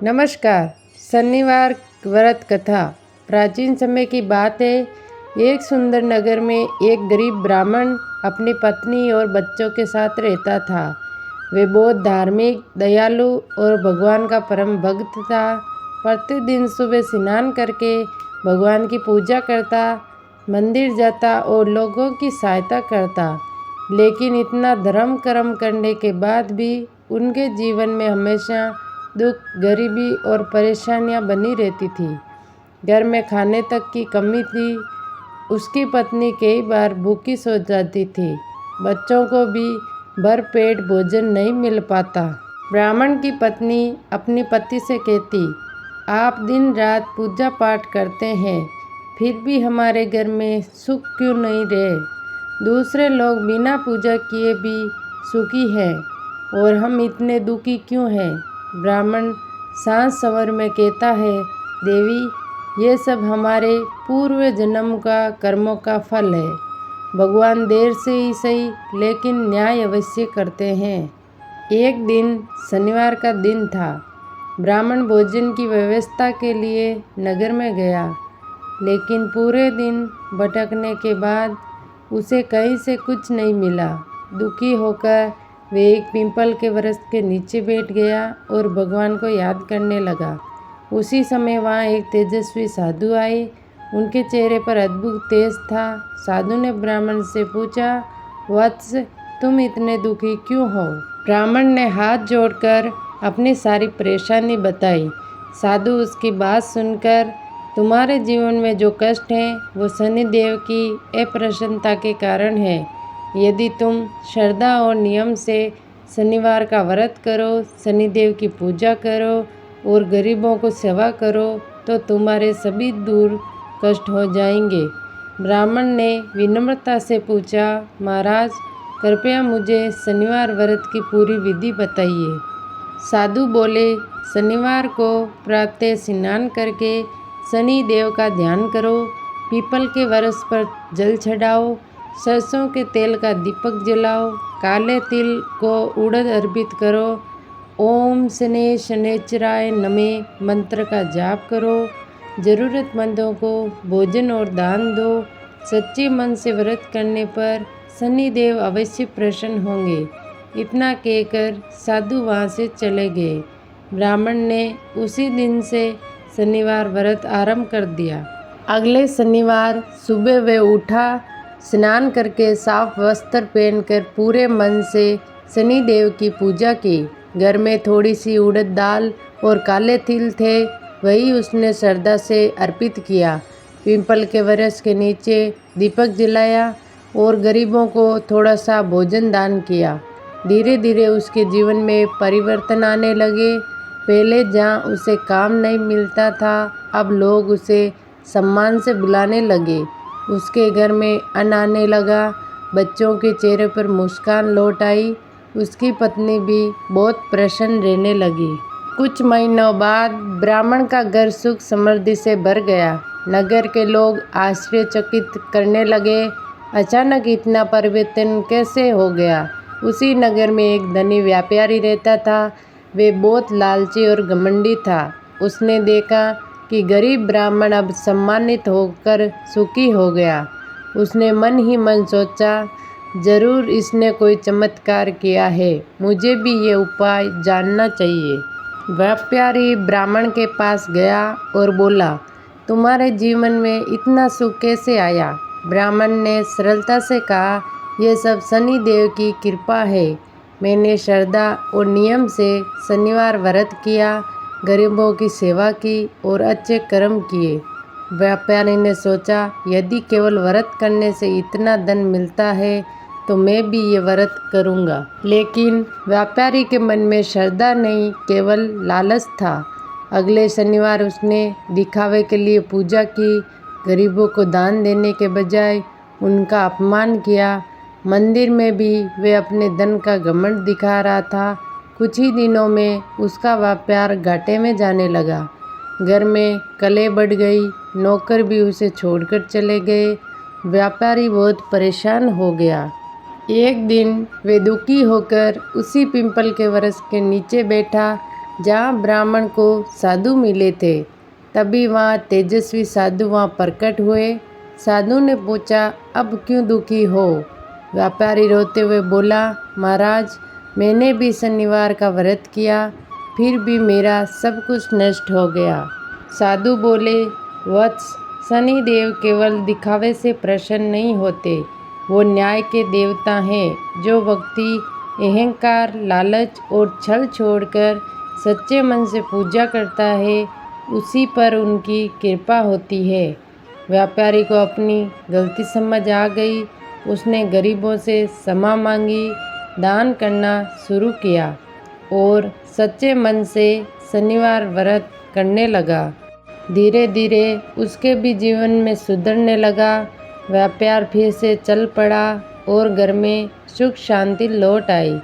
नमस्कार। शनिवार व्रत कथा। प्राचीन समय की बात है। एक सुंदर नगर में एक गरीब ब्राह्मण अपनी पत्नी और बच्चों के साथ रहता था। वे बहुत धार्मिक, दयालु और भगवान का परम भक्त था। प्रतिदिन सुबह स्नान करके भगवान की पूजा करता, मंदिर जाता और लोगों की सहायता करता। लेकिन इतना धर्म कर्म करने के बाद भी उनके जीवन में हमेशा दुख, गरीबी और परेशानियां बनी रहती थी। घर में खाने तक की कमी थी। उसकी पत्नी कई बार भूखी सो जाती थी। बच्चों को भी भर पेट भोजन नहीं मिल पाता। ब्राह्मण की पत्नी अपनी पति से कहती, आप दिन रात पूजा पाठ करते हैं, फिर भी हमारे घर में सुख क्यों नहीं रहे? दूसरे लोग बिना पूजा किए भी सुखी हैं और हम इतने दुखी क्यों हैं? ब्राह्मण सांस सवर में कहता है, देवी, ये सब हमारे पूर्व जन्म का कर्मों का फल है। भगवान देर से ही सही लेकिन न्याय अवश्य करते हैं। एक दिन शनिवार का दिन था। ब्राह्मण भोजन की व्यवस्था के लिए नगर में गया, लेकिन पूरे दिन भटकने के बाद उसे कहीं से कुछ नहीं मिला। दुखी होकर वे एक पीपल के वृक्ष के नीचे बैठ गया और भगवान को याद करने लगा। उसी समय वहाँ एक तेजस्वी साधु आए। उनके चेहरे पर अद्भुत तेज था। साधु ने ब्राह्मण से पूछा, वत्स, तुम इतने दुखी क्यों हो? ब्राह्मण ने हाथ जोड़कर अपनी सारी परेशानी बताई। साधु उसकी बात सुनकर, तुम्हारे जीवन में जो कष्ट हैं वो शनिदेव की अप्रसन्नता के कारण है। यदि तुम श्रद्धा और नियम से शनिवार का व्रत करो, शनिदेव की पूजा करो और गरीबों को सेवा करो तो तुम्हारे सभी दूर कष्ट हो जाएंगे। ब्राह्मण ने विनम्रता से पूछा, महाराज, कृपया मुझे शनिवार व्रत की पूरी विधि बताइए। साधु बोले, शनिवार को प्रातः स्नान करके शनि देव का ध्यान करो, पीपल के वृक्ष पर जल चढ़ाओ, सरसों के तेल का दीपक जलाओ, काले तिल को उड़द अर्पित करो, ओम शनि शनिचराय नमः मंत्र का जाप करो, जरूरतमंदों को भोजन और दान दो। सच्चे मन से व्रत करने पर शनिदेव अवश्य प्रसन्न होंगे। इतना कहकर साधु वहाँ से चले गए। ब्राह्मण ने उसी दिन से शनिवार व्रत आरंभ कर दिया। अगले शनिवार सुबह वे उठा, स्नान करके साफ वस्त्र पहनकर पूरे मन से शनिदेव की पूजा की। घर में थोड़ी सी उड़द दाल और काले तिल थे, वही उसने श्रद्धा से अर्पित किया। पीपल के वृक्ष के नीचे दीपक जलाया और गरीबों को थोड़ा सा भोजन दान किया। धीरे धीरे उसके जीवन में परिवर्तन आने लगे। पहले जहाँ उसे काम नहीं मिलता था, अब लोग उसे सम्मान से बुलाने लगे। उसके घर में अन्न आने लगा। बच्चों के चेहरे पर मुस्कान लौट आई। उसकी पत्नी भी बहुत प्रसन्न रहने लगी। कुछ महीनों बाद ब्राह्मण का घर सुख समृद्धि से भर गया। नगर के लोग आश्चर्यचकित करने लगे, अचानक इतना परिवर्तन कैसे हो गया? उसी नगर में एक धनी व्यापारी रहता था। वे बहुत लालची और घमंडी था। उसने देखा कि गरीब ब्राह्मण अब सम्मानित होकर सुखी हो गया। उसने मन ही मन सोचा, जरूर इसने कोई चमत्कार किया है, मुझे भी ये उपाय जानना चाहिए। व्यापारी ब्राह्मण के पास गया और बोला, तुम्हारे जीवन में इतना सुख कैसे आया? ब्राह्मण ने सरलता से कहा, यह सब शनि देव की कृपा है। मैंने श्रद्धा और नियम से शनिवार व्रत किया, गरीबों की सेवा की और अच्छे कर्म किए। व्यापारी ने सोचा, यदि केवल व्रत करने से इतना धन मिलता है तो मैं भी ये व्रत करूँगा। लेकिन व्यापारी के मन में श्रद्धा नहीं, केवल लालच था। अगले शनिवार उसने दिखावे के लिए पूजा की। गरीबों को दान देने के बजाय उनका अपमान किया। मंदिर में भी वे अपने धन का घमंड दिखा रहा था। कुछ ही दिनों में उसका व्यापार घाटे में जाने लगा। घर में कलह बढ़ गई। नौकर भी उसे छोड़कर चले गए। व्यापारी बहुत परेशान हो गया। एक दिन वे दुखी होकर उसी पीपल के वृक्ष के नीचे बैठा। जहाँ ब्राह्मण को साधु मिले थे। तभी वहाँ तेजस्वी साधु वहाँ प्रकट हुए। साधु ने पूछा, अब क्यों दुखी हो? व्यापारी रोते हुए बोला, महाराज, मैंने भी शनिवार का व्रत किया, फिर भी मेरा सब कुछ नष्ट हो गया। साधु बोले, वत्स, शनिदेव केवल दिखावे से प्रसन्न नहीं होते, वो न्याय के देवता हैं। जो व्यक्ति अहंकार, लालच और छल छोड़कर सच्चे मन से पूजा करता है, उसी पर उनकी कृपा होती है। व्यापारी को अपनी गलती समझ आ गई। उसने गरीबों से क्षमा मांगी, दान करना शुरू किया और सच्चे मन से शनिवार व्रत करने लगा। धीरे धीरे उसके भी जीवन में सुधरने लगा। व्यापार फिर से चल पड़ा और घर में सुख शांति लौट आई।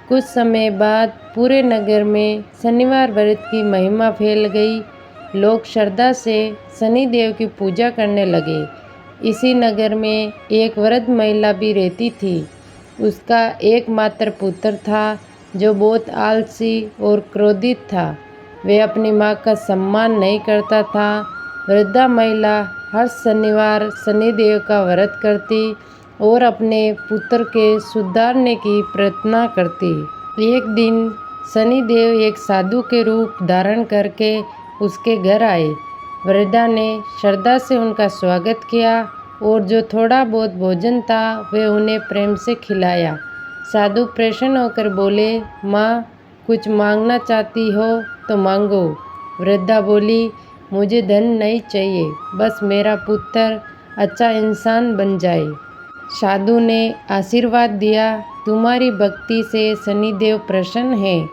कुछ समय बाद पूरे नगर में शनिवार व्रत की महिमा फैल गई। लोग श्रद्धा से शनिदेव की पूजा करने लगे। इसी नगर में एक वृद्ध महिला भी रहती थी। उसका एकमात्र पुत्र था जो बहुत आलसी और क्रोधित था। वह अपनी माँ का सम्मान नहीं करता था। वृद्धा महिला हर शनिवार शनिदेव का व्रत करती और अपने पुत्र के सुधारने की प्रार्थना करती। एक दिन शनिदेव एक साधु के रूप धारण करके उसके घर आए। वृद्धा ने श्रद्धा से उनका स्वागत किया और जो थोड़ा बहुत भोजन था वह उन्हें प्रेम से खिलाया। साधु प्रसन्न होकर बोले, माँ, कुछ मांगना चाहती हो तो मांगो। वृद्धा बोली, मुझे धन नहीं चाहिए, बस मेरा पुत्र अच्छा इंसान बन जाए। साधु ने आशीर्वाद दिया, तुम्हारी भक्ति से शनिदेव प्रसन्न है,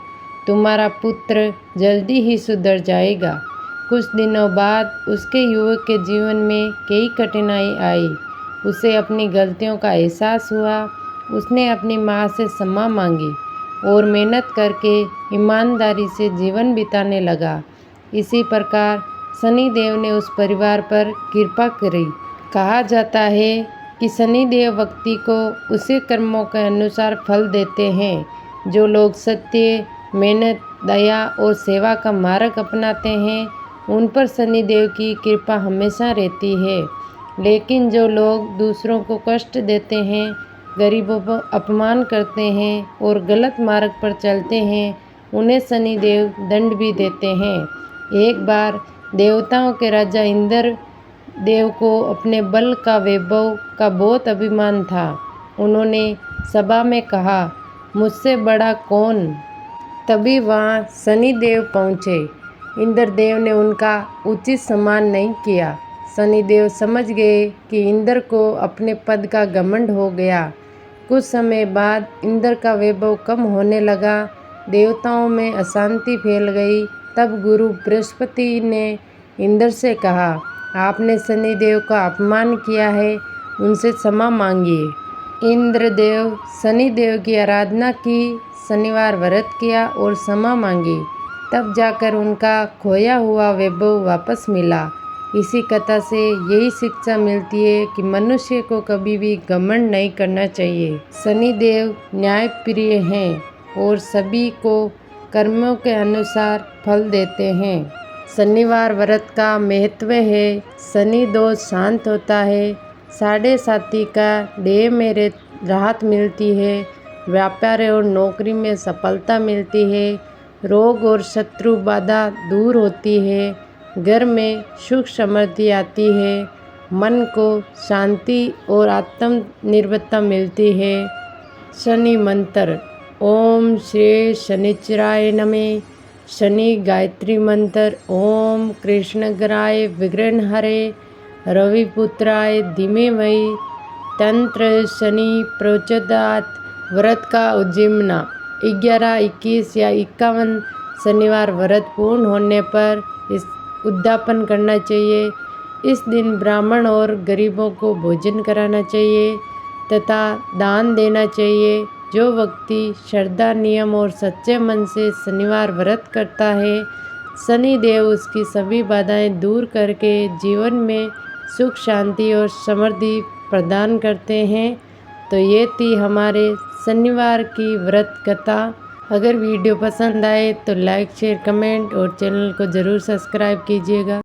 तुम्हारा पुत्र जल्दी ही सुधर जाएगा। कुछ दिनों बाद उसके युवक के जीवन में कई कठिनाई आई। उसे अपनी गलतियों का एहसास हुआ। उसने अपनी माँ से क्षमा मांगी और मेहनत करके ईमानदारी से जीवन बिताने लगा। इसी प्रकार शनिदेव ने उस परिवार पर कृपा करी। कहा जाता है कि शनिदेव व्यक्ति को उसे कर्मों के अनुसार फल देते हैं। जो लोग सत्य, मेहनत, दया और सेवा का मार्ग अपनाते हैं, उन पर शनिदेव की कृपा हमेशा रहती है। लेकिन जो लोग दूसरों को कष्ट देते हैं, गरीबों पर अपमान करते हैं और गलत मार्ग पर चलते हैं, उन्हें शनिदेव दंड भी देते हैं। एक बार देवताओं के राजा इंद्र देव को अपने बल का, वैभव का बहुत अभिमान था। उन्होंने सभा में कहा, मुझसे बड़ा कौन? तभी वहाँ शनिदेव पहुँचे। इंद्रदेव ने उनका उचित सम्मान नहीं किया। शनिदेव समझ गए कि इंद्र को अपने पद का घमंड हो गया। कुछ समय बाद इंद्र का वैभव कम होने लगा। देवताओं में अशांति फैल गई। तब गुरु बृहस्पति ने इंद्र से कहा, आपने शनिदेव का अपमान किया है, उनसे क्षमा मांगिए। इंद्रदेव शनिदेव की आराधना की, शनिवार व्रत किया और क्षमा मांगी। तब जाकर उनका खोया हुआ वैभव वापस मिला। इसी कथा से यही शिक्षा मिलती है कि मनुष्य को कभी भी घमंड नहीं करना चाहिए। शनिदेव न्यायप्रिय हैं और सभी को कर्मों के अनुसार फल देते हैं। शनिवार व्रत का महत्व है। शनि दोष शांत होता है। साढ़े साथी का देह में राहत मिलती है। व्यापार और नौकरी में सफलता मिलती है। रोग और शत्रु बाधा दूर होती है। घर में सुख समृद्धि आती है। मन को शांति और आत्मनिर्भरता मिलती है। शनि मंत्र। ओम श्री शनिचराय नमः। शनि गायत्री मंत्र। ओम कृष्णग्राय विघ्नहरे रविपुत्राय धीमहि तंत्र शनि प्रचोदयात्। व्रत का उद्दीपना। 11, 21 या 51 शनिवार व्रत पूर्ण होने पर इस उद्यापन करना चाहिए। इस दिन ब्राह्मण और गरीबों को भोजन कराना चाहिए तथा दान देना चाहिए। जो व्यक्ति श्रद्धा, नियम और सच्चे मन से शनिवार व्रत करता है, शनिदेव उसकी सभी बाधाएं दूर करके जीवन में सुख, शांति और समृद्धि प्रदान करते हैं। तो ये थी हमारे शनिवार की व्रत कथा। अगर वीडियो पसंद आए तो लाइक शेयर कमेंट और चैनल को ज़रूर सब्सक्राइब कीजिएगा।